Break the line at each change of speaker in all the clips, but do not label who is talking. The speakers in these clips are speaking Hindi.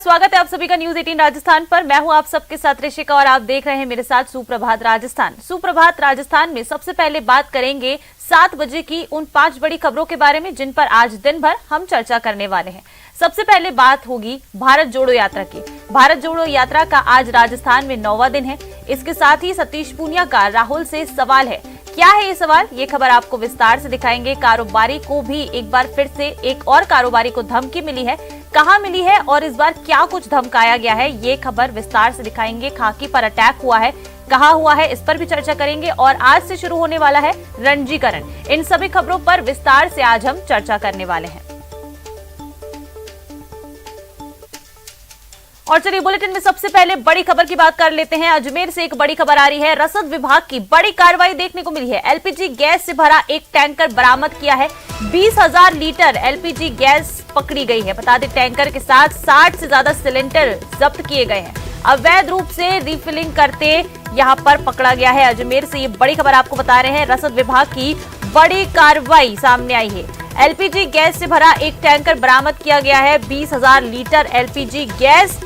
स्वागत है आप सभी का न्यूज 18 राजस्थान पर। मैं हूं आप सबके साथ ऋषिका और आप देख रहे हैं मेरे साथ सुप्रभात राजस्थान। सुप्रभात राजस्थान में सबसे पहले बात करेंगे 7 बजे की उन 5 बड़ी खबरों के बारे में जिन पर आज दिन भर हम चर्चा करने वाले हैं। सबसे पहले बात होगी भारत जोड़ो यात्रा की। भारत जोड़ो यात्रा का आज राजस्थान में 9वां दिन है। इसके साथ ही सतीश पूनिया का राहुल से सवाल है। क्या है ये सवाल, ये खबर आपको विस्तार से दिखाएंगे। कारोबारी को भी एक बार फिर से एक और कारोबारी को धमकी मिली है, कहां मिली है और इस बार क्या कुछ धमकाया गया है, ये खबर विस्तार से दिखाएंगे। खाकी पर अटैक हुआ है, कहां हुआ है, इस पर भी चर्चा करेंगे। और आज से शुरू होने वाला है रणजीकरण। इन सभी खबरों पर विस्तार से आज हम चर्चा करने वाले हैं। और चलिए बुलेटिन में सबसे पहले बड़ी खबर की बात कर लेते हैं। अजमेर से एक बड़ी खबर आ रही है। रसद विभाग की बड़ी कार्रवाई देखने को मिली है। एलपीजी गैस से भरा एक टैंकर बरामद किया है। 20,000 लीटर एलपीजी गैस पकड़ी गई है। बता दें टैंकर के साथ 60 से ज्यादा सिलेंडर जब्त किए गए हैं। अवैध रूप से रिफिलिंग करते यहां पर पकड़ा गया है। अजमेर से ये बड़ी खबर आपको बता रहे हैं। रसद विभाग की बड़ी कार्रवाई सामने आई है। एलपीजी गैस से भरा एक टैंकर बरामद किया गया है। 20,000 लीटर एलपीजी गैस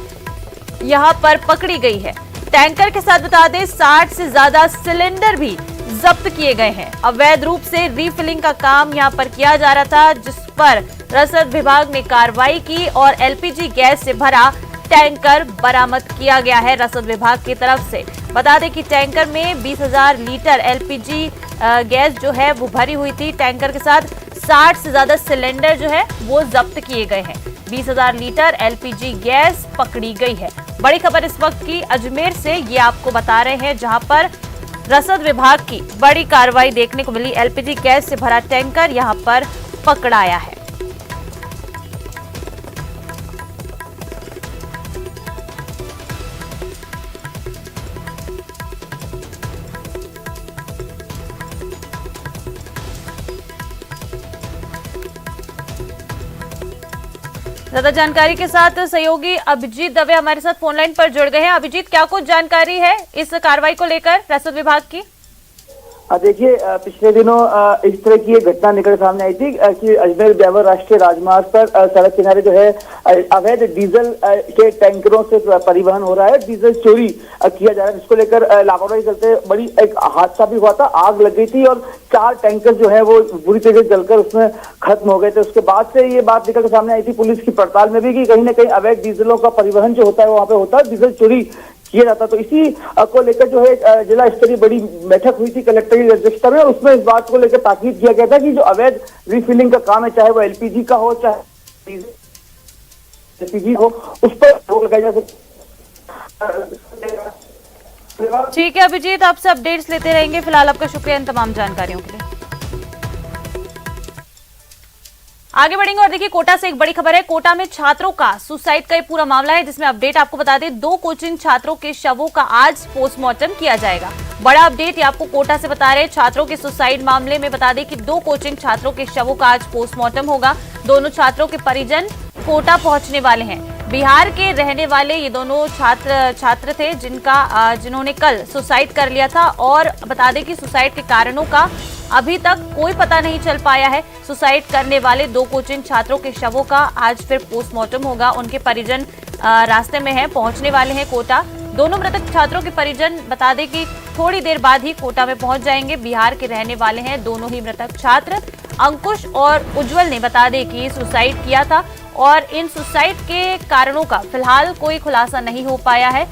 यहां पर पकड़ी गई है। टैंकर के साथ बता दें 60 से ज्यादा सिलेंडर भी जब्त किए गए हैं। अवैध रूप से रिफिलिंग का काम यहां पर किया जा रहा था, जिस पर रसद विभाग ने कार्रवाई की और एलपीजी गैस से भरा टैंकर बरामद किया गया है रसद विभाग की तरफ से। बता दें कि टैंकर में 20,000 लीटर एलपीजी गैस जो है वो भरी हुई थी। टैंकर के साथ 60 से ज्यादा सिलेंडर जो है वो जब्त किए गए हैं। 20,000 लीटर एलपीजी गैस पकड़ी गई है। बड़ी खबर इस वक्त की अजमेर से ये आपको बता रहे हैं, जहां पर रसद विभाग की बड़ी कार्रवाई देखने को मिली। एलपीजी गैस से भरा टैंकर यहां पर पकड़ाया है। ज्यादा जानकारी के साथ सहयोगी अभिजीत दवे हमारे साथ फोन लाइन पर जुड़ गए हैं। अभिजीत, क्या कुछ जानकारी है इस कार्रवाई को लेकर रसद विभाग की?
देखिए, पिछले दिनों इस तरह की एक घटना निकल सामने आई थी कि अजमेर ब्यावर राष्ट्रीय राजमार्ग पर सड़क किनारे जो है अवैध डीजल के टैंकरों से परिवहन हो रहा है। डीजल चोरी किया जा रहा है, जिसको लेकर लापरवाही चलते बड़ी एक हादसा भी हुआ था। आग लग गई थी और 4 टैंकर जो है वो बुरी तरह से जलकर उसमें खत्म हो गए थे। उसके बाद से ये बात निकल सामने आई थी पुलिस की पड़ताल में भी कि कहीं ना कहीं अवैध डीजलों का परिवहन जो होता है वहां पे होता है, डीजल चोरी किया जाता। तो इसी को लेकर जो है जिला स्तरीय बड़ी बैठक हुई थी कलेक्टर की अध्यक्षता में। उसमें इस बात को लेकर ताकीद किया गया था कि जो अवैध रिफिलिंग का काम है, चाहे वो एलपीजी का हो चाहे एलपीजी हो, उस पर रोक लगाई जा सकती।
ठीक है अभिजीत, आपसे अपडेट्स लेते रहेंगे। फिलहाल आपका शुक्रिया इन तमाम जानकारियों के लिए। आगे बढ़ेंगे और देखिए कोटा से एक बड़ी खबर है। कोटा में छात्रों का सुसाइड का ये पूरा मामला है, जिसमें अपडेट आपको बता दें 2 कोचिंग छात्रों के शवों का आज पोस्टमार्टम किया जाएगा। बड़ा अपडेट ये आपको कोटा से बता रहे हैं। छात्रों के सुसाइड मामले में बता दें कि 2 कोचिंग छात्रों के शवों का आज पोस्टमार्टम होगा। दोनों छात्रों के परिजन कोटा पहुंचने वाले हैं। बिहार के रहने वाले ये दोनों छात्र थे जिन्होंने कल सुसाइड कर लिया था। और बता दें कि सुसाइड के कारणों का अभी तक कोई पता नहीं चल पाया है। सुसाइड करने वाले 2 कोचिंग छात्रों के शवों का आज फिर पोस्टमार्टम होगा। उनके परिजन रास्ते में हैं, पहुंचने वाले हैं कोटा। दोनों मृतक छात्रों के परिजन बता दें कि थोड़ी देर बाद ही कोटा में पहुंच जाएंगे। बिहार के रहने वाले हैं दोनों ही मृतक छात्र। अंकुश और उज्जवल ने बता दें कि सुसाइड किया था और इन सुसाइड के कारणों का फिलहाल कोई खुलासा नहीं हो पाया है।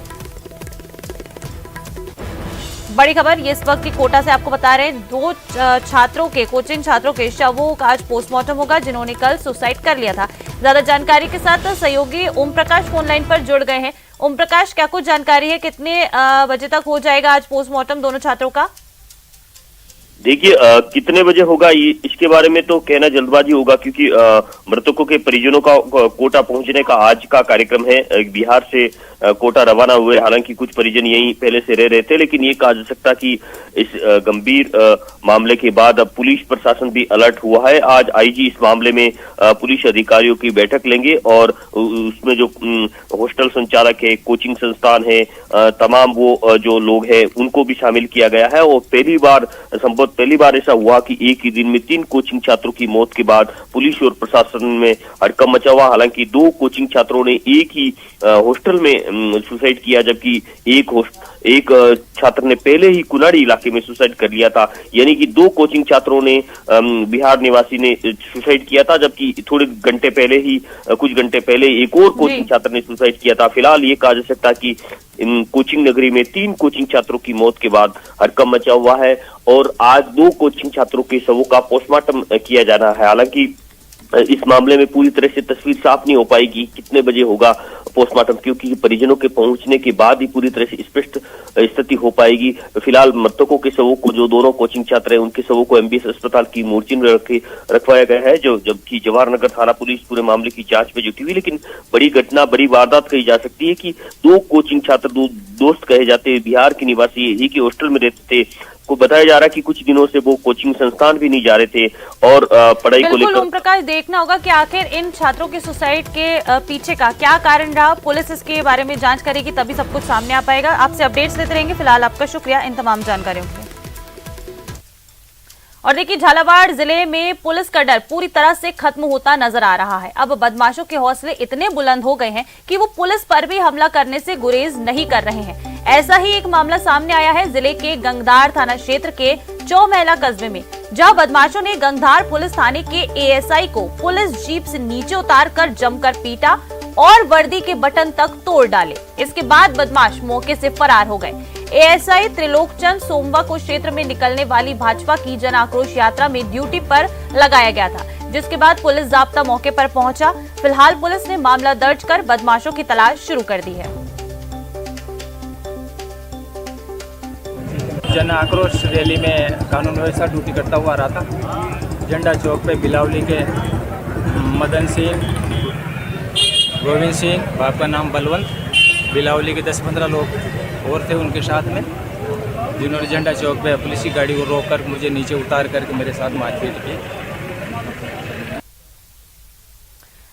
बड़ी खबर ये इस वक्त की कोटा से आपको बता रहे हैं। 2 छात्रों के कोचिंग छात्रों के शवों का आज पोस्टमार्टम होगा, जिन्होंने कल सुसाइड कर लिया था। ज्यादा जानकारी के साथ सहयोगी ओम प्रकाश फोन लाइन पर जुड़ गए हैं। ओम प्रकाश, क्या कुछ जानकारी है, कितने बजे तक हो जाएगा आज पोस्टमार्टम दोनों छात्रों का?
देखिए कितने बजे होगा ये इसके बारे में तो कहना जल्दबाजी होगा, क्योंकि मृतकों के परिजनों का कोटा पहुंचने का आज का कार्यक्रम है। बिहार से कोटा रवाना हुए। हालांकि कुछ परिजन यहीं पहले से रह रहे थे, लेकिन ये कहा जा सकता कि इस गंभीर मामले के बाद अब पुलिस प्रशासन भी अलर्ट हुआ है। आज आईजी इस मामले में पुलिस अधिकारियों की बैठक लेंगे और उसमें जो हॉस्टल संचालक है, कोचिंग संस्थान है, तमाम वो जो लोग हैं उनको भी शामिल किया गया है। और पहली बार संभवतः पहली बार ऐसा हुआ कि एक ही दिन में 3 कोचिंग छात्रों की मौत के बाद पुलिस और प्रशासन में हड़कंप मचा हुआ। हालांकि 2 कोचिंग छात्रों ने एक ही हॉस्टल में सुसाइड किया, जबकि एक छात्र ने पहले ही कुनाड़ी इलाके में सुसाइड कर लिया था। यानी कि 2 कोचिंग छात्रों ने बिहार निवासी ने सुसाइड किया था, जबकि कुछ घंटे पहले एक और कोचिंग छात्र ने सुसाइड किया था। फिलहाल ये कहा जा सकता है कि कोचिंग नगरी में 3 कोचिंग छात्रों की मौत के बाद हड़कंप मचा हुआ है और आज 2 कोचिंग छात्रों के शवों का पोस्टमार्टम किया जाना है। हालांकि इस मामले में पूरी तरह से तस्वीर साफ नहीं हो पाएगी कितने बजे होगा पोस्टमार्टम, क्योंकि परिजनों के पहुंचने के बाद ही पूरी तरह से स्पष्ट स्थिति हो पाएगी। फिलहाल मृतकों के शवों को, जो दोनों कोचिंग छात्र हैं उनके शवों को एमबीएस अस्पताल की मोर्चरी में रखवाया गया है, जबकि जवाहरनगर थाना पुलिस पूरे मामले की जांच में जुटी हुई। लेकिन बड़ी घटना, बड़ी वारदात कही जा सकती है कि 2 कोचिंग छात्र दोस्त कहे जाते हैं, बिहार के निवासी यही के हॉस्टल में रहते थे। को बताया जा रहा है कि कुछ दिनों से वो कोचिंग संस्थान भी नहीं जा रहे थे और पढ़ाई को लेकर।
ओम प्रकाश, देखना होगा कि आखिर इन छात्रों के सुसाइड के पीछे का क्या कारण रहा। पुलिस इसके बारे में जांच करेगी, तभी सब कुछ सामने आ पाएगा। आपसे अपडेट्स लेते रहेंगे। फिलहाल आपका शुक्रिया इन तमाम जानकारियों के लिए। और देखिए, झालावाड़ जिले में पुलिस का डर पूरी तरह से खत्म होता नजर आ रहा है। अब बदमाशों के हौसले इतने बुलंद हो गए हैं कि वो पुलिस पर भी हमला करने से गुरेज नहीं कर रहे हैं। ऐसा ही एक मामला सामने आया है जिले के गंगधार थाना क्षेत्र के चौमहला कस्बे में, जहां बदमाशों ने गंगधार पुलिस थाने के एएसआई को पुलिस जीप से नीचे उतारकर जमकर पीटा और वर्दी के बटन तक तोड़ डाले। इसके बाद बदमाश मौके से फरार हो गए। एएसआई त्रिलोकचंद सोमवा को क्षेत्र में निकलने वाली भाजपा की जन आक्रोश यात्रा में ड्यूटी पर लगाया गया था, जिसके बाद पुलिस जाब्ता मौके पर पहुंचा। फिलहाल पुलिस ने मामला दर्ज कर बदमाशों की तलाश शुरू कर दी है।
जन आक्रोश रैली में कानून व्यवस्था ड्यूटी करता हुआ रहा था। झंडा चौक पे बिलावली के मदन सिंह, गोविंद सिंह, बाप का नाम बलवंत, बिलावली के 10-15 लोग और थे उनके साथ में, जिन्होंने झंडा चौक पे पुलिस की गाड़ी को रोककर मुझे नीचे उतार करके मेरे साथ मारपीट की।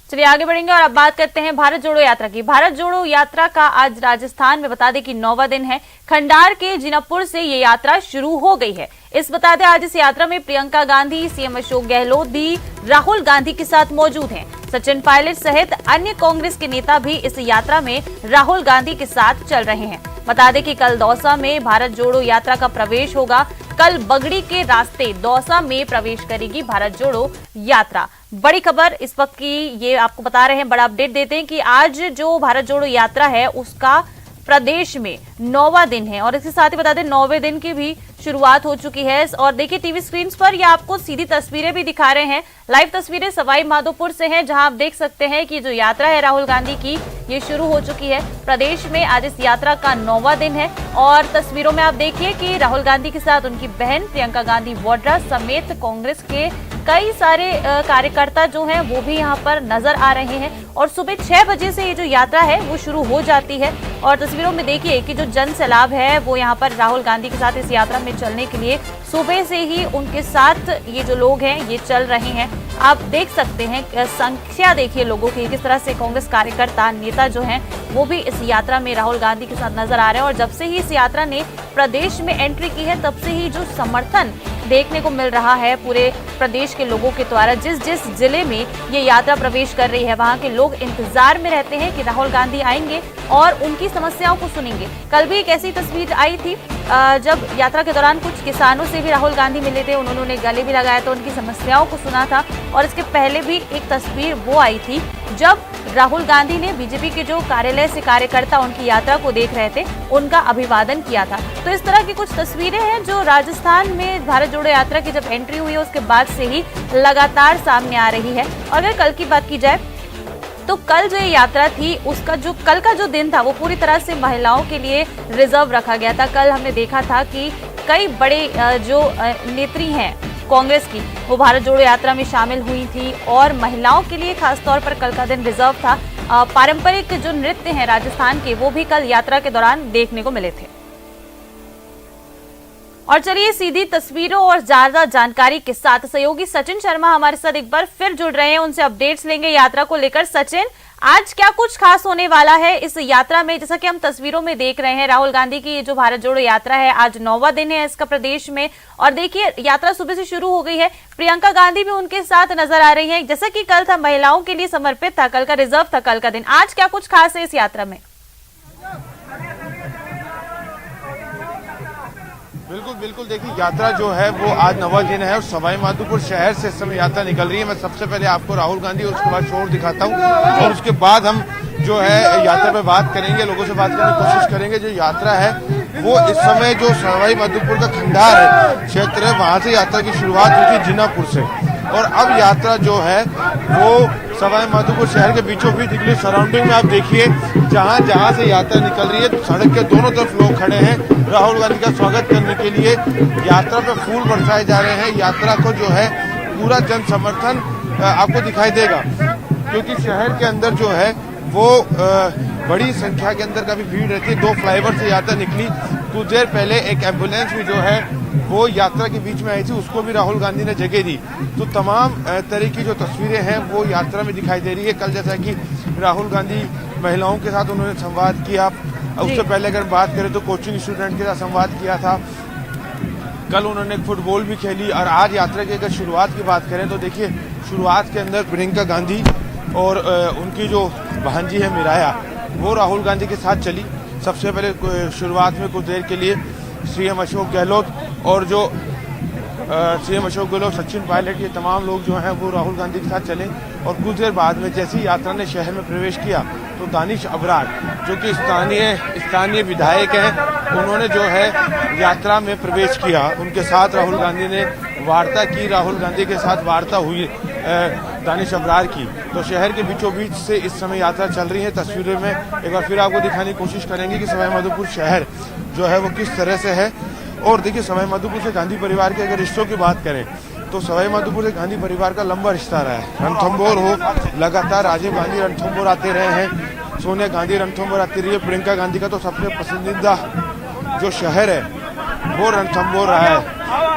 चलिए आगे बढ़ेंगे और अब बात करते हैं भारत जोड़ो यात्रा की। भारत जोड़ो यात्रा का आज राजस्थान में बता दें कि 9वां दिन है। खंडार के जिनापुर से ये यात्रा शुरू हो गई है। इस बता दें, आज इस यात्रा में प्रियंका गांधी, सीएम अशोक गहलोत भी राहुल गांधी के साथ मौजूद हैं। सचिन पायलट सहित अन्य कांग्रेस के नेता भी इस यात्रा में राहुल गांधी के साथ चल रहे हैं। बता दें कि कल दौसा में भारत जोड़ो यात्रा का प्रवेश होगा। कल बगड़ी के रास्ते दौसा में प्रवेश करेगी भारत जोड़ो यात्रा। बड़ी खबर इस वक्त की ये आपको बता रहे हैं, बड़ा अपडेट देते हैं कि आज जो भारत जोड़ो यात्रा है उसका प्रदेश में 9वां दिन है और इसके साथ ही बता दें 9वें दिन की भी शुरुआत हो चुकी है। और देखिए टीवी स्क्रीन पर ये आपको सीधी तस्वीरें भी दिखा रहे हैं। लाइव तस्वीरें सवाई माधोपुर से हैं, जहां आप देख सकते हैं कि जो यात्रा है राहुल गांधी की ये शुरू हो चुकी है। प्रदेश में आज इस यात्रा का 9वां दिन है और तस्वीरों में आप देखिए कि राहुल गांधी के साथ उनकी बहन प्रियंका गांधी वाड्रा समेत कांग्रेस के कई सारे कार्यकर्ता जो हैं वो भी यहाँ पर नजर आ रहे हैं। और सुबह 6 बजे से ये जो यात्रा है वो शुरू हो जाती है और तस्वीरों में देखिए कि जो जन सैलाब है वो यहाँ पर राहुल गांधी के साथ इस यात्रा में चलने के लिए सुबह से ही उनके साथ ये जो लोग हैं ये चल रहे हैं। आप देख सकते हैं संख्या देखिए लोगों की, किस तरह से कांग्रेस कार्यकर्ता नेता जो हैं वो भी इस यात्रा में राहुल गांधी के साथ नजर आ रहे हैं। और जब से ही इस यात्रा ने प्रदेश में एंट्री की है तब से ही जो समर्थन देखने को मिल रहा है पूरे प्रदेश के लोगों के द्वारा, जिस जिस जिले में ये यात्रा प्रवेश कर रही है वहां के लोग इंतजार में रहते हैं कि राहुल गांधी आएंगे और उनकी समस्याओं को सुनेंगे। कल भी एक ऐसी तस्वीर आई थी जब यात्रा के दौरान कुछ किसानों से भी राहुल गांधी मिले थे, उन्होंने गले भी लगाया था, उनकी समस्याओं को सुना था। और इसके पहले भी एक तस्वीर वो आई थी जब राहुल गांधी ने बीजेपी के जो कार्यालय से कार्यकर्ता उनकी यात्रा को देख रहे थे उनका अभिवादन किया था। तो इस तरह की कुछ तस्वीरें हैं जो राजस्थान में भारत जोड़ो यात्रा की जब एंट्री हुई है उसके बाद से ही लगातार सामने आ रही है। और अगर कल की बात की जाए तो कल जो ये यात्रा थी उसका जो कल का जो दिन था वो पूरी तरह से महिलाओं के लिए रिजर्व रखा गया था। कल हमने देखा था कि कई बड़े जो नेत्री हैं कांग्रेस की वो भारत जोड़ो यात्रा में शामिल हुई थी और महिलाओं के लिए खासतौर पर कल का दिन रिजर्व था। पारंपरिक जो नृत्य हैं राजस्थान के वो भी कल यात्रा के दौरान देखने को मिले थे। और चलिए सीधी तस्वीरों और ज्यादा जानकारी के साथ सहयोगी सचिन शर्मा हमारे साथ एक बार फिर जुड़ रहे हैं, उनसे अपडेट्स लेंगे यात्रा को लेकर। सचिन, आज क्या कुछ खास होने वाला है इस यात्रा में? जैसा कि हम तस्वीरों में देख रहे हैं, राहुल गांधी की जो भारत जोड़ो यात्रा है, आज 9वां दिन है इसका प्रदेश में। और देखिए, यात्रा सुबह से शुरू हो गई है। प्रियंका गांधी भी उनके साथ नजर आ रही है। जैसा कि कल था महिलाओं के लिए समर्पित था, कल का रिजर्व था, कल का दिन। आज क्या कुछ खास है इस यात्रा में?
बिल्कुल बिल्कुल, देखिए यात्रा जो है वो आज 9वां दिन है और सवाई माधोपुर शहर से इस समय यात्रा निकल रही है। मैं सबसे पहले आपको राहुल गांधी और उसके बाद शोर दिखाता हूँ और उसके बाद हम जो है यात्रा पे बात करेंगे, लोगों से बात करने की कोशिश करेंगे। जो यात्रा है वो इस समय जो सवाई माधोपुर का खंडार है क्षेत्र है, वहां से यात्रा की शुरुआत हुई थी जीनापुर से, और अब यात्रा जो है वो सवाई माधोपुर शहर के बीचों बीच निकली। सराउंडिंग में आप देखिए जहां जहां से यात्रा निकल रही है, सड़क के दोनों तरफ लोग खड़े हैं राहुल गांधी का स्वागत करने के लिए। यात्रा पे फूल बरसाए जा रहे हैं। यात्रा को जो है पूरा जन समर्थन आपको दिखाई देगा, क्योंकि शहर के अंदर जो है वो बड़ी संख्या के अंदर काफी भीड़ रहती है। 2 फ्लाईओवर से यात्रा निकली। कुछ देर पहले एक एम्बुलेंस भी जो है वो यात्रा के बीच में आई थी, उसको भी राहुल गांधी ने जगह दी। तो तमाम तरह की जो तस्वीरें हैं वो यात्रा में दिखाई दे रही है। कल जैसा कि राहुल गांधी महिलाओं के साथ उन्होंने संवाद किया, उससे पहले अगर बात करें तो कोचिंग स्टूडेंट के साथ संवाद किया था। कल उन्होंने फुटबॉल भी खेली। और आज यात्रा की अगर शुरुआत की बात करें तो देखिए, शुरुआत के अंदर प्रियंका गांधी और उनकी जो भांजी है मिराया, वो राहुल गांधी के साथ चली। सबसे पहले शुरुआत में कुछ देर के लिए सीएम अशोक गहलोत और जो सीएम अशोक गहलोत, सचिन पायलट, ये तमाम लोग जो हैं वो राहुल गांधी के साथ चले। और कुछ देर बाद में जैसी यात्रा ने शहर में प्रवेश किया तो दानिश अबरार, जो कि स्थानीय विधायक हैं, उन्होंने जो है यात्रा में प्रवेश किया। उनके साथ राहुल गांधी ने वार्ता की। राहुल गांधी के साथ वार्ता हुई दानिश अबरार की। तो शहर के बीचों बीच से इस समय यात्रा चल रही है। तस्वीरें में एक बार फिर आपको दिखाने की कोशिश करेंगे कि सवाई माधोपुर शहर जो है वो किस तरह से है। और देखिए, सवाई माधोपुर से गांधी परिवार के अगर रिश्तों की बात करें तो सवाई माधोपुर से गांधी परिवार का लंबा रिश्ता रहा है। रणथंभौर हो, लगातार राजीव गांधी रणथंभौर आते रहे हैं, सोनिया गांधी रणथंभौर आती रही है। प्रियंका गांधी का तो सबसे पसंदीदा जो शहर है वो रणथंभौर रहा है।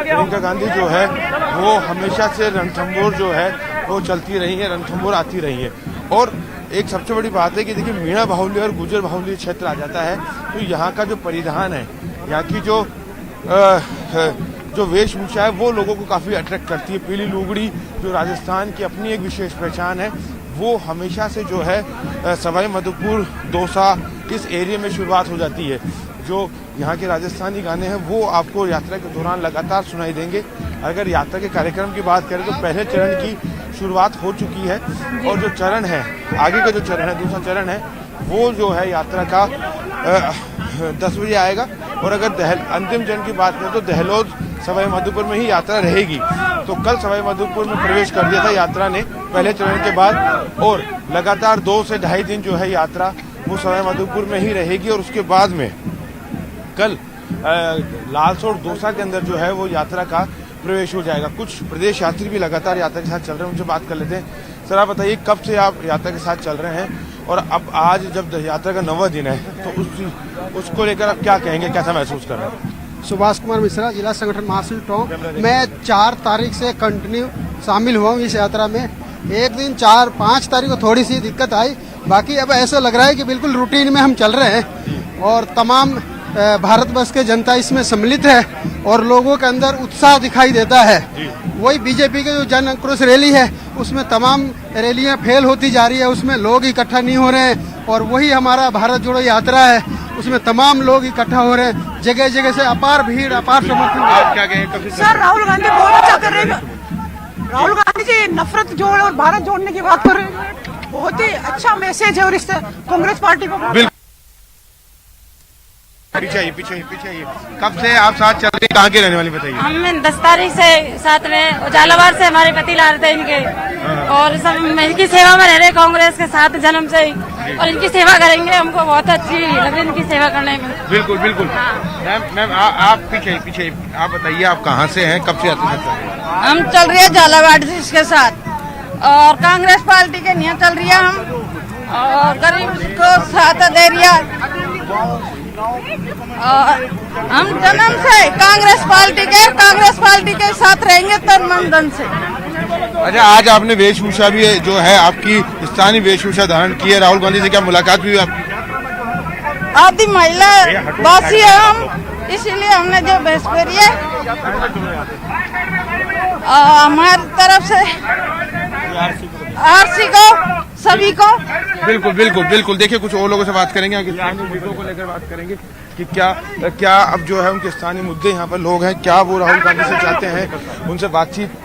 प्रियंका गांधी जो है वो हमेशा से रणथंभौर जो है वो चलती रही है, रणथंभौर आती रही है। और एक सबसे बड़ी बात है कि देखिए, मीणा बाहुल्य और गुजर बाहुल्य क्षेत्र आ जाता है तो यहाँ का जो परिधान है, यहाँ की जो वेशभूषा है वो लोगों को काफी अट्रैक्ट करती है। पीली लुगड़ी जो राजस्थान की अपनी एक विशेष पहचान है, वो हमेशा से जो है सवाई माधोपुर, दौसा, इस एरिया में शुरुआत हो जाती है। जो यहाँ के राजस्थानी गाने हैं वो आपको यात्रा के दौरान लगातार सुनाई देंगे। अगर यात्रा के कार्यक्रम की बात करें तो पहले चरण की शुरुआत हो चुकी है और जो चरण है आगे का, जो चरण है, दूसरा चरण है, वो जो है यात्रा का 10 बजे आएगा। और अगर अंतिम चरण की बात करें तो दहलोद सवाई माधोपुर में ही यात्रा रहेगी। तो कल सवाई माधोपुर में प्रवेश कर दिया था यात्रा ने पहले चरण के बाद, और लगातार 2 से ढाई दिन जो है यात्रा वो सवाई माधोपुर में ही रहेगी। और उसके बाद में कल लालसोट दौसा के अंदर जो है वो यात्रा का प्रवेश हो जाएगा। कुछ प्रदेश यात्री भी लगातार यात्रा के साथ चल रहे हैं, उनसे बात कर लेते हैं। सर, आप बताइए कब से आप यात्रा के साथ चल रहे हैं और अब आज जब यात्रा का 9वां दिन है तो उसको लेकर आप क्या कहेंगे, कैसा महसूस कर रहे हैं?
सुभाष कुमार मिश्रा, जिला संगठन महासचिव टोंक। मैं 4 तारीख से कंटिन्यू शामिल हुआ हूँ इस यात्रा में। एक दिन 4-5 तारीख को थोड़ी सी दिक्कत आई, बाकी अब ऐसा लग रहा है कि बिल्कुल रूटीन में हम चल रहे हैं और तमाम भारतवर्ष के जनता इसमें सम्मिलित है और लोगों के अंदर उत्साह दिखाई देता है। वही बीजेपी की जो जन आक्रोश रैली है उसमें तमाम रैलियां फेल होती जा रही है, उसमें लोग इकट्ठा नहीं हो रहे हैं। और वही हमारा भारत जोड़ो यात्रा है, उसमें तमाम लोग इकट्ठा हो रहे हैं। जगह जगह से अपार भीड़, अपार समर्थन।
आप क्या कहेंगे?
सर, राहुल गांधी बहुत अच्छा कर रहे हैं। राहुल गांधी जी नफरत जोड़ और भारत जोड़ने की बात कर रहे हैं। बहुत ही अच्छा मैसेज है और इससे कांग्रेस पार्टी को
पीछे आइए। कब से आप साथ चल रहे हैं, कहाँ के रहने वाली बताइए?
हम 10 तारीख से साथ में झालावाड़ से हमारे पति ला रहे थे इनके, और सब इनकी सेवा में रह रहे कांग्रेस के साथ जन्म से ही, और इनकी सेवा करेंगे। हमको बहुत अच्छी लग रही है इनकी सेवा करने में।
बिल्कुल बिल्कुल। मैम आप पीछे आप बताइए, आप कहाँ से हैं, कब से यात्रा चल रही है?
हम चल रही है झालावाड़ से इसके साथ, और कांग्रेस पार्टी के नहीं चल रही है हम, और गरीब को साथ दे रही है। हम जन्म से कांग्रेस पार्टी के साथ रहेंगे तन मन धन से।
अच्छा, आज आपने वेशभूषा भी जो है आपकी स्थानीय वेशभूषा धारण की है, राहुल गांधी से क्या मुलाकात भी हुई आपकी?
आदि महिला वासी है हम, इसीलिए हमने जो बहस करी है हमारी तरफ से आरसी को सभी को।
बिल्कुल बिल्कुल बिल्कुल। देखिए, कुछ और लोगों से बात करेंगे, स्थानीय मुद्दों को लेकर बात करेंगे कि क्या अब जो है उनके स्थानीय मुद्दे यहाँ पर लोग हैं, क्या वो राहुल गांधी से चाहते हैं, उनसे बातचीत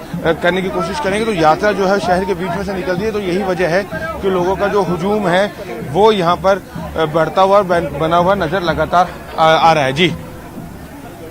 करने की कोशिश करेंगे। तो यात्रा जो है शहर के बीच में से निकलती है, तो यही वजह है कि लोगों का जो हुजूम है वो यहाँ पर बढ़ता हुआ बना हुआ नजर लगातार आ रहा है। जी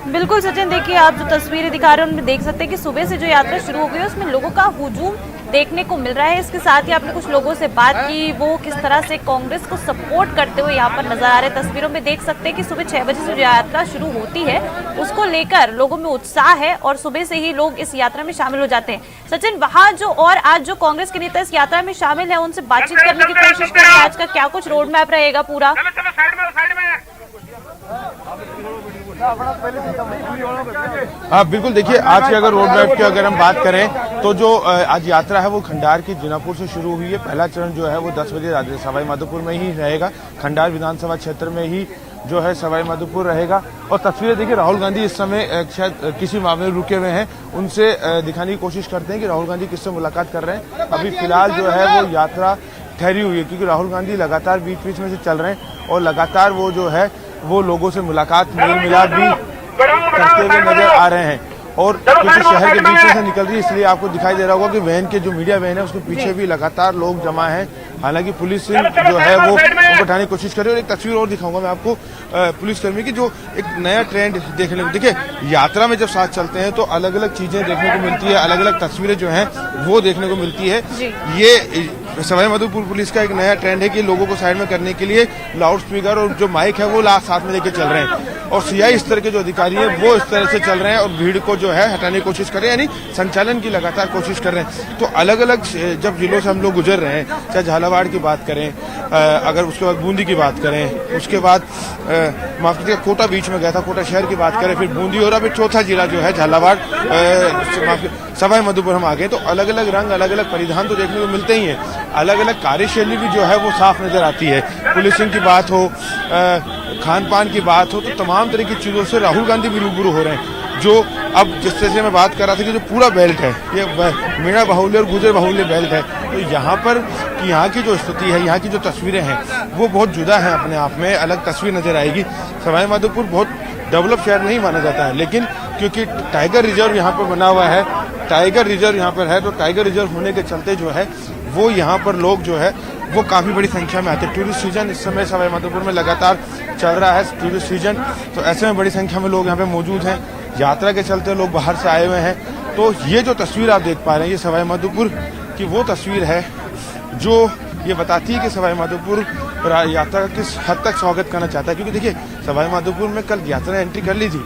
बिल्कुल सचिन, देखिए आप जो तस्वीरें दिखा रहे हैं उनमें देख सकते हैं कि सुबह से जो यात्रा शुरू हो गई है उसमें लोगों का हुजूम देखने को मिल रहा है। इसके साथ ही आपने कुछ लोगों से बात की, वो किस तरह से कांग्रेस को सपोर्ट करते हुए यहाँ पर नजर आ रहे हैं। तस्वीरों में देख सकते हैं कि सुबह 6 बजे से जो यात्रा शुरू होती है उसको लेकर लोगों में उत्साह है और सुबह से ही लोग इस यात्रा में शामिल हो जाते हैं। सचिन, वहाँ जो और आज जो कांग्रेस के नेता इस यात्रा में शामिल है उनसे बातचीत करने की कोशिश करें, आज का क्या कुछ रोड मैप रहेगा पूरा?
हाँ बिल्कुल, देखिए आज के अगर रोड मैप की अगर हम बात करें तो जो आज यात्रा है वो खंडार की जिनापुर से शुरू हुई है। पहला चरण जो है वो 10 बजे सवाई माधोपुर में ही रहेगा, खंडार विधानसभा क्षेत्र में ही जो है सवाई माधोपुर रहेगा। और तस्वीरें देखिए, राहुल गांधी इस समय शायद किसी मामले में रुके हुए हैं, उनसे दिखाने की कोशिश करते हैं कि राहुल गांधी किससे मुलाकात कर रहे हैं। अभी फिलहाल जो है वो यात्रा ठहरी हुई है क्योंकि राहुल गांधी लगातार बीच बीच में से चल रहे हैं और लगातार वो जो है वो लोगों से मुलाकात मेल मिलाप भी करते हुए नजर आ रहे हैं। और क्योंकि शहर के बीच से निकल रही है इसलिए आपको दिखाई दे रहा होगा कि वैन के जो मीडिया वैन है उसके पीछे भी लगातार लोग जमा हैं। हालांकि पुलिस जो है वो उनको उठाने की कोशिश कर रही है। और एक तस्वीर और दिखाऊंगा मैं आपको पुलिसकर्मी की, जो एक नया ट्रेंड देखने को, देखिए यात्रा में जब साथ चलते हैं तो अलग अलग चीजें देखने को मिलती है, अलग अलग तस्वीरें जो हैं वो देखने को मिलती है। ये सवाई माधोपुर पुलिस का एक नया ट्रेंड है कि लोगों को साइड में करने के लिए लाउड स्पीकर और जो माइक है वो साथ में लेके चल रहे हैं। और सीआई स्तर के जो अधिकारी हैं वो इस तरह से चल रहे हैं और भीड़ को जो है हटाने की कोशिश कर रहे हैं, यानी संचालन की लगातार कोशिश कर रहे हैं। तो अलग अलग जब जिलों से हम लोग गुजर रहे हैं, चाहे झालावाड़ की बात करें, अगर उसके बाद बूंदी की बात करें, उसके बाद माफ कीजिएगा कोटा बीच में गया था, कोटा शहर की बात करें, फिर बूंदी और अभी चौथा जिला जो है झालावाड़, सवाई माधोपुर हम आ गए। तो अलग अलग रंग, अलग अलग परिधान तो देखने को मिलते ही हैं, अलग अलग कार्यशैली भी जो है वो साफ नजर आती है। पुलिसिंग की बात हो, खान पान की बात हो, तो तमाम तरह की चीजों से राहुल गांधी भी रूबरू हो रहे हैं। जो अब जिस तरह से मैं बात कर रहा था कि जो पूरा बेल्ट है ये मीणा बाहुल्य और गुजर बाहुल्य बेल्ट है, तो यहाँ पर कि यहाँ की जो स्थिति है, यहाँ की जो तस्वीरें हैं वो बहुत जुदा है, अपने आप में अलग तस्वीर नजर आएगी। सवाई माधोपुर बहुत डेवलप शहर नहीं माना जाता है, लेकिन क्योंकि टाइगर रिजर्व यहाँ पर बना हुआ है, टाइगर रिजर्व यहाँ पर है, तो टाइगर रिजर्व होने के चलते जो है वो यहाँ पर लोग जो है वो काफी बड़ी संख्या में आते हैं। टूरिस्ट सीजन इस समय सवाई माधोपुर में लगातार चल रहा है, टूरिस्ट सीजन, तो ऐसे में बड़ी संख्या में लोग यहाँ पे मौजूद हैं। यात्रा के चलते लोग बाहर से आए हुए हैं। तो ये जो तस्वीर आप देख पा रहे हैं ये सवाई माधोपुर की वो तस्वीर है जो ये बताती है कि सवाई माधोपुर यात्रा का किस हद तक स्वागत करना चाहता है। क्योंकि देखिए सवाई माधोपुर में कल यात्रा ने एंट्री कर ली थी,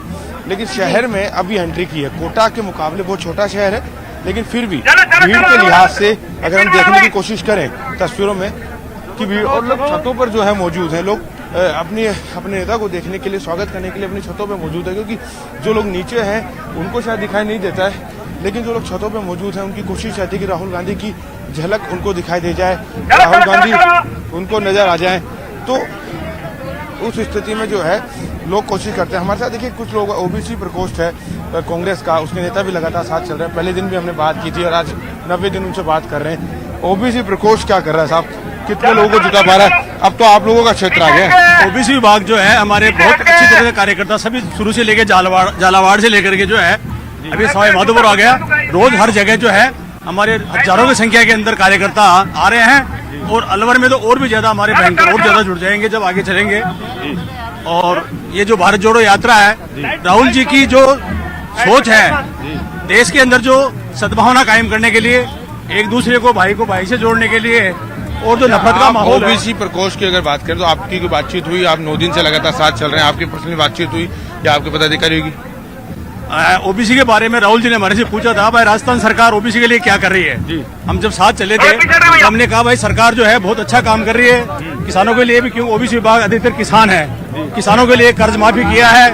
लेकिन शहर में अभी एंट्री की है। कोटा के मुकाबले बहुत छोटा शहर है, लेकिन फिर भी भीड़ के लिहाज से अगर हम देखने की कोशिश करें तस्वीरों में कि भीड़ और लोग छतों पर जो है मौजूद हैं, लोग अपने नेता को देखने के लिए, स्वागत करने के लिए अपनी छतों पे मौजूद है। क्योंकि जो लोग नीचे हैं उनको शायद दिखाई नहीं देता है, लेकिन जो लोग छतों पे मौजूद हैं उनकी कोशिश रहती है कि राहुल गांधी की झलक उनको दिखाई दे जाए, राहुल गांधी उनको नजर आ जाए। तो उस स्थिति में जो है लोग कोशिश करते हैं। हमारे साथ देखिए कुछ लोग, ओबीसी प्रकोष्ठ है कांग्रेस का, उसके नेता भी लगातार साथ चल रहे हैं। पहले दिन भी हमने बात की थी और आज 90 दिन उनसे बात कर रहे हैं। ओबीसी प्रकोष्ठ क्या कर रहा है साहब, कितने लोगों को जुटा पा रहा है? अब तो आप लोगों का क्षेत्र आ गया।
ओबीसी विभाग जो है हमारे बहुत अच्छी तरह से कार्यकर्ता सभी शुरू से लेकर झालावाड़ से लेकर के जो है अभी सवाई माधोपुर आ गया। रोज हर जगह जो है हमारे हजारों की संख्या के अंदर कार्यकर्ता आ रहे हैं और अलवर में तो और भी ज्यादा हमारे भयंकर और ज्यादा जुड़ जाएंगे जब आगे चलेंगे। और ये जो भारत जोड़ो यात्रा है, राहुल जी की जो सोच है देश के अंदर जो सद्भावना कायम करने के लिए, एक दूसरे को भाई से जोड़ने के लिए, और जो नफरत का माहौल।
ओबीसी प्रकोष्ठ की अगर बात करें तो आपकी कोई बातचीत हुई? आप 9 दिन से लगातार साथ चल रहे हैं, आपकी पर्सनली बातचीत हुई या आपके पदाधिकारी होगी?
ओबीसी के बारे में राहुल जी ने हमारे से पूछा था, भाई राजस्थान सरकार ओबीसी के लिए क्या कर रही है जी। हम जब साथ चले थे तो हमने कहा भाई सरकार जो है बहुत अच्छा काम कर रही है किसानों के लिए भी, क्यों ओबीसी विभाग अधिकतर किसान है, किसानों के लिए कर्ज माफी किया है,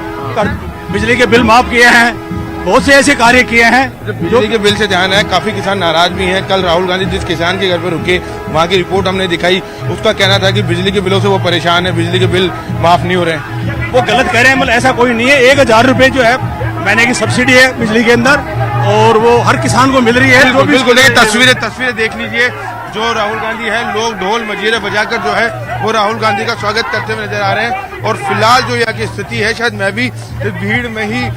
बिजली के बिल माफ किए हैं, बहुत से ऐसे कार्य किए हैं।
बिजली के बिल से ध्यान है, काफी किसान नाराज भी हैं। कल राहुल गांधी जिस किसान के घर पर रुके, वहाँ की रिपोर्ट हमने दिखाई, उसका कहना था कि बिजली के बिलों से वो परेशान है, बिजली के बिल माफ नहीं हो रहे हैं।
वो गलत कह रहे हैं, मतलब ऐसा कोई नहीं है। 1000 रुपए जो है महीने की सब्सिडी है बिजली के अंदर, और वो हर किसान को मिल रही है।
बिल्कुल तस्वीरें देख लीजिए, जो राहुल गांधी है, लोग ढोल मजीरे बजाकर जो है वो राहुल गांधी का स्वागत करते हुए नजर आ रहे हैं। और फिलहाल जो यहाँ की स्थिति है, शायद मैं भी इस भीड़ में ही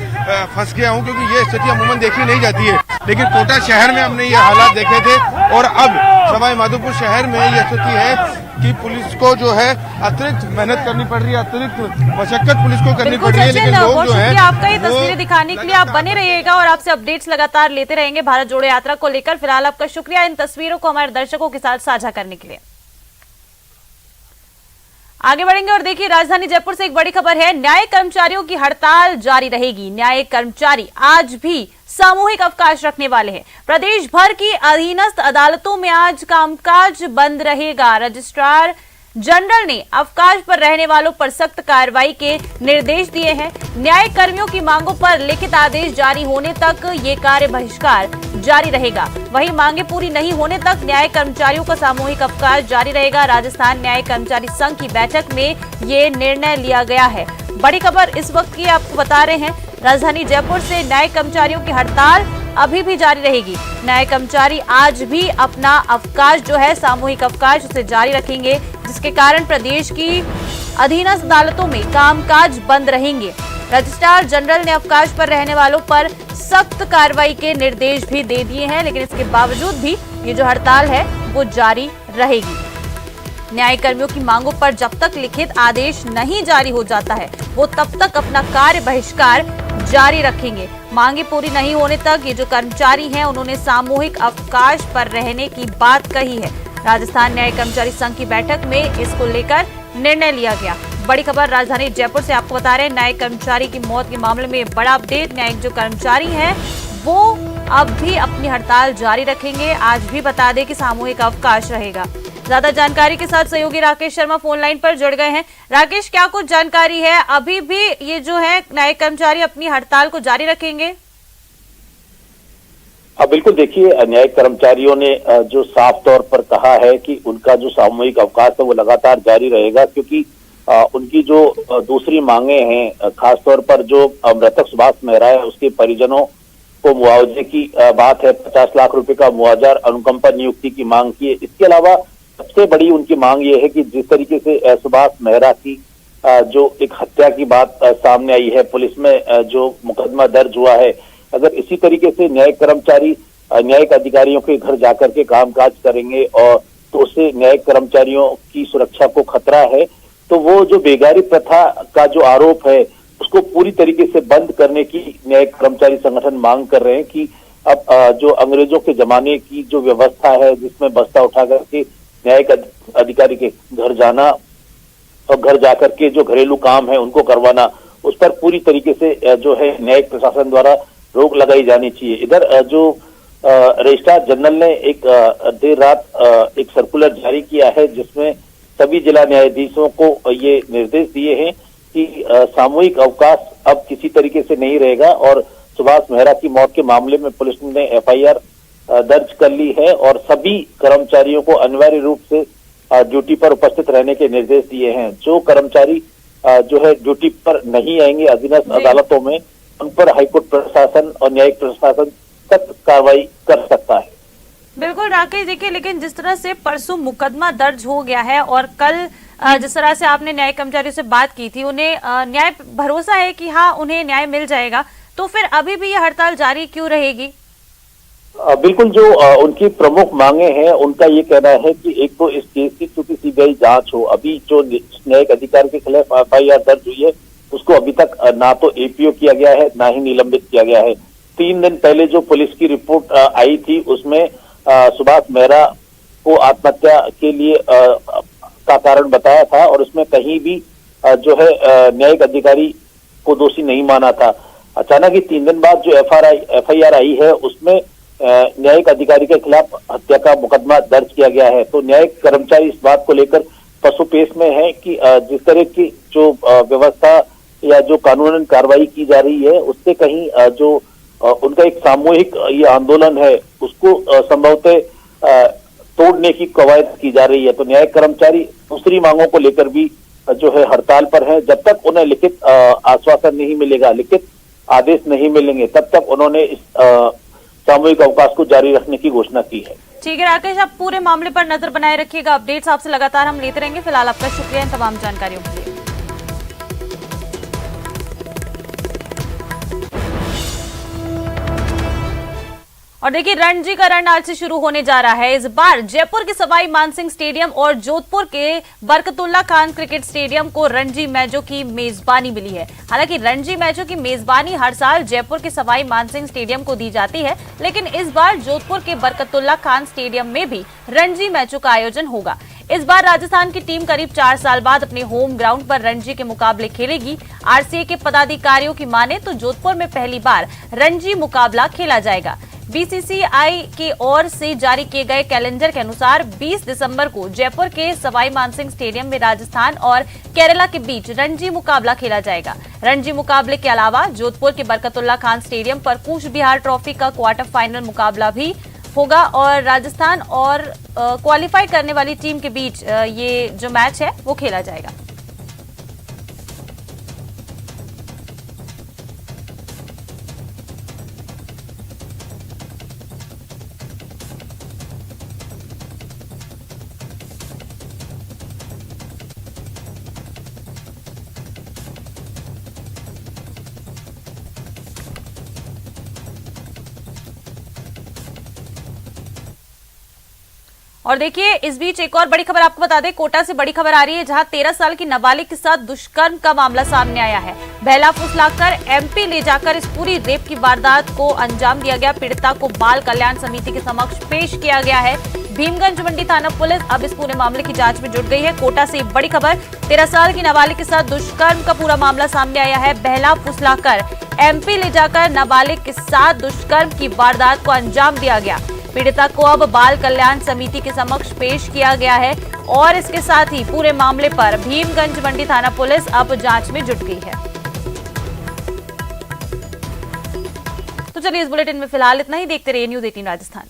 फंस गया हूँ, क्योंकि ये स्थिति अमूमन देखी नहीं जाती है। लेकिन कोटा शहर में हमने ये हालात देखे थे, और अब सवाई माधोपुर शहर में ये स्थिति है कि पुलिस को जो है अतिरिक्त मेहनत करनी पड़ रही है, अतिरिक्त मशक्कत पुलिस को करनी पड़ रही है। लेकिन लोग जो है
आपका ये तस्वीरें दिखाने के लिए आप बने रहिएगा और आपसे अपडेट्स लगातार लेते रहेंगे भारत जोड़ो यात्रा को लेकर। फिलहाल आपका शुक्रिया इन तस्वीरों को हमारे दर्शकों के साथ साझा करने के लिए। आगे बढ़ेंगे और देखिए, राजधानी जयपुर से एक बड़ी खबर है। न्यायिक कर्मचारियों की हड़ताल जारी रहेगी। न्यायिक कर्मचारी आज भी सामूहिक अवकाश रखने वाले हैं। प्रदेश भर की अधीनस्थ अदालतों में आज कामकाज बंद रहेगा। रजिस्ट्रार जनरल ने अवकाश पर रहने वालों पर सख्त कार्रवाई के निर्देश दिए हैं। न्यायिक कर्मियों की मांगों पर लिखित आदेश जारी होने तक ये कार्य बहिष्कार जारी रहेगा। वहीं मांगे पूरी नहीं होने तक न्यायिक कर्मचारियों का सामूहिक अवकाश जारी रहेगा। राजस्थान न्यायिक कर्मचारी संघ की बैठक में ये निर्णय लिया गया है। बड़ी खबर इस वक्त की आपको बता रहे हैं। राजधानी जयपुर से न्यायिक कर्मचारियों की हड़ताल अभी भी जारी रहेगी। न्यायिक कर्मचारी आज भी अपना अवकाश जो है, सामूहिक अवकाश, उसे जारी रखेंगे, जिसके कारण प्रदेश की अधीनस्थ अदालतों में कामकाज बंद रहेंगे। रजिस्ट्रार जनरल ने अवकाश पर रहने वालों पर सख्त कार्रवाई के निर्देश भी दे दिए हैं, लेकिन इसके बावजूद भी ये जो हड़ताल है वो जारी रहेगी। न्यायिक कर्मियों की मांगों पर जब तक लिखित आदेश नहीं जारी हो जाता है, वो तब तक अपना कार्य बहिष्कार जारी रखेंगे। मांगे पूरी नहीं होने तक ये जो कर्मचारी हैं, उन्होंने सामूहिक अवकाश पर रहने की बात कही है। राजस्थान न्यायिक कर्मचारी संघ की बैठक में इसको लेकर निर्णय लिया गया। बड़ी खबर राजधानी जयपुर से आपको बता रहे हैं, न्यायिक कर्मचारी की मौत के मामले में बड़ा अपडेट। न्यायिक जो कर्मचारी हैं वो अब भी अपनी हड़ताल जारी रखेंगे। आज भी बता दें कि सामूहिक अवकाश रहेगा। ज्यादा जानकारी के साथ सहयोगी राकेश शर्मा फोन लाइन पर जुड़ गए हैं। राकेश, क्या कुछ जानकारी है? अभी भी ये जो है न्यायिक कर्मचारी अपनी हड़ताल को जारी रखेंगे?
बिल्कुल, देखिए, न्यायिक कर्मचारियों ने जो साफ तौर पर कहा है कि उनका जो सामूहिक अवकाश है वो लगातार जारी रहेगा, क्योंकि उनकी जो दूसरी मांगे हैं, खासतौर पर जो मृतक सुभाष मेहरा है उसके परिजनों को मुआवजे की बात है। 50 लाख रुपए का मुआवजा, अनुकंपा नियुक्ति की मांग की है। इसके अलावा सबसे बड़ी उनकी मांग ये है कि जिस तरीके से सुभाष मेहरा की जो एक हत्या की बात सामने आई है, पुलिस में जो मुकदमा दर्ज हुआ है, अगर इसी तरीके से न्यायिक कर्मचारी न्यायिक अधिकारियों के घर जाकर के कामकाज करेंगे और तो उससे न्यायिक कर्मचारियों की सुरक्षा को खतरा है, तो वो जो बेगारी प्रथा का जो आरोप है उसको पूरी तरीके से बंद करने की न्यायिक कर्मचारी संगठन मांग कर रहे हैं कि अब जो अंग्रेजों के जमाने की जो व्यवस्था है, जिसमें बस्ता उठा करके न्यायिक अधिकारी के घर जाना और घर जाकर के जो घरेलू काम है उनको करवाना, उस पर पूरी तरीके से जो है न्यायिक प्रशासन द्वारा रोक लगाई जानी चाहिए। इधर जो रजिस्ट्रार जनरल ने एक देर रात एक सर्कुलर जारी किया है, जिसमें सभी जिला न्यायाधीशों को ये निर्देश दिए हैं कि सामूहिक अवकाश अब किसी तरीके से नहीं रहेगा, और सुभाष मेहरा की मौत के मामले में पुलिस ने एफआईआर दर्ज कर ली है और सभी कर्मचारियों को अनिवार्य रूप से ड्यूटी पर उपस्थित रहने के निर्देश दिए हैं। जो कर्मचारी जो है ड्यूटी पर नहीं आएंगे अधीनस्थ अदालतों में, उन पर हाईकोर्ट प्रशासन और न्यायिक प्रशासन सख्त कार्रवाई कर सकता है।
बिल्कुल राकेश, देखिए, लेकिन जिस तरह से परसों मुकदमा दर्ज हो गया है और कल जिस तरह से आपने न्यायिक कर्मचारियों से बात की थी, उन्हें न्याय भरोसा है कि हाँ उन्हें न्याय मिल जाएगा, तो फिर अभी भी यह हड़ताल जारी क्यों रहेगी?
बिल्कुल, जो उनकी प्रमुख मांगे हैं उनका ये कहना है कि एक तो इस केस की चूंकि सीबीआई जांच हो, अभी जो न्यायिक अधिकारी के खिलाफ एफआईआर दर्ज हुई है उसको अभी तक ना तो एपीओ किया गया है ना ही निलंबित किया गया है। 3 दिन पहले जो पुलिस की रिपोर्ट आई थी उसमें सुभाष मेहरा को आत्महत्या के लिए का कारण बताया था और उसमें कहीं भी जो है न्यायिक अधिकारी को दोषी नहीं माना था। अचानक ही 3 दिन बाद जो एफआईआर आई है उसमें न्यायिक अधिकारी के खिलाफ हत्या का मुकदमा दर्ज किया गया है। तो न्यायिक कर्मचारी इस बात को लेकर पसुपेश में है कि जिस तरह की जो व्यवस्था या जो कानूनन कार्रवाई की जा रही है उससे कहीं जो उनका एक सामूहिक ये आंदोलन है उसको संभवतः तोड़ने की कवायद की जा रही है। तो न्यायिक कर्मचारी दूसरी मांगों को लेकर भी जो है हड़ताल पर है। जब तक उन्हें लिखित आश्वासन नहीं मिलेगा, लिखित आदेश नहीं मिलेंगे, तब तक उन्होंने इस सामूहिक अवकाश को जारी रखने की घोषणा की है।
ठीक है राकेश, आप पूरे मामले पर नजर बनाए रखिएगा, अपडेट्स आपसे लगातार हम लेते रहेंगे। फिलहाल आपका शुक्रिया इन तमाम जानकारियों के लिए। और देखिए, रणजी का रण आज से शुरू होने जा रहा है। इस बार जयपुर के सवाई मानसिंह स्टेडियम और जोधपुर के बरकतुल्ला खान क्रिकेट स्टेडियम को रणजी मैचों की मेजबानी मिली है। हालांकि रणजी मैचों की मेजबानी हर साल जयपुर के सवाई मानसिंह स्टेडियम को दी जाती है, लेकिन इस बार जोधपुर के बरकतुल्ला खान स्टेडियम में भी रणजी मैचों का आयोजन होगा। इस बार राजस्थान की टीम करीब 4 साल बाद अपने होम ग्राउंड पर रणजी के मुकाबले खेलेगी। आरसीए के पदाधिकारियों की माने तो जोधपुर में पहली बार रणजी मुकाबला खेला जाएगा। बीसीसीआई की ओर से जारी किए गए कैलेंडर के अनुसार 20 दिसंबर को जयपुर के सवाई मानसिंह स्टेडियम में राजस्थान और केरला के बीच रणजी मुकाबला खेला जाएगा। रणजी मुकाबले के अलावा जोधपुर के बरकतुल्ला खान स्टेडियम पर कूच बिहार ट्रॉफी का क्वार्टर फाइनल मुकाबला भी होगा और राजस्थान और क्वालिफाई करने वाली टीम के बीच ये जो मैच है वो खेला जाएगा। और देखिए, इस बीच एक और बड़ी खबर आपको बता दें, कोटा से बड़ी खबर आ रही है, जहां 13 साल की नाबालिग के साथ दुष्कर्म का मामला सामने आया है। बहला फुसलाकर एमपी ले जाकर इस पूरी रेप की वारदात को अंजाम दिया गया। पीड़िता को बाल कल्याण समिति के समक्ष पेश किया गया है। भीमगंज मंडी थाना पुलिस अब इस पूरे मामले की जांच में जुट गई है। कोटा से बड़ी खबर, 13 साल की नाबालिग के साथ दुष्कर्म का पूरा मामला सामने आया है। बहला फुसलाकर एमपी ले जाकर नाबालिग के साथ दुष्कर्म की वारदात को अंजाम दिया गया। पीड़िता को अब बाल कल्याण समिति के समक्ष पेश किया गया है और इसके साथ ही पूरे मामले पर भीमगंज मंडी थाना पुलिस अब जांच में जुट गई है। तो चलिए, इस बुलेटिन में फिलहाल इतना ही। देखते रहिए न्यूज़ 18 राजस्थान।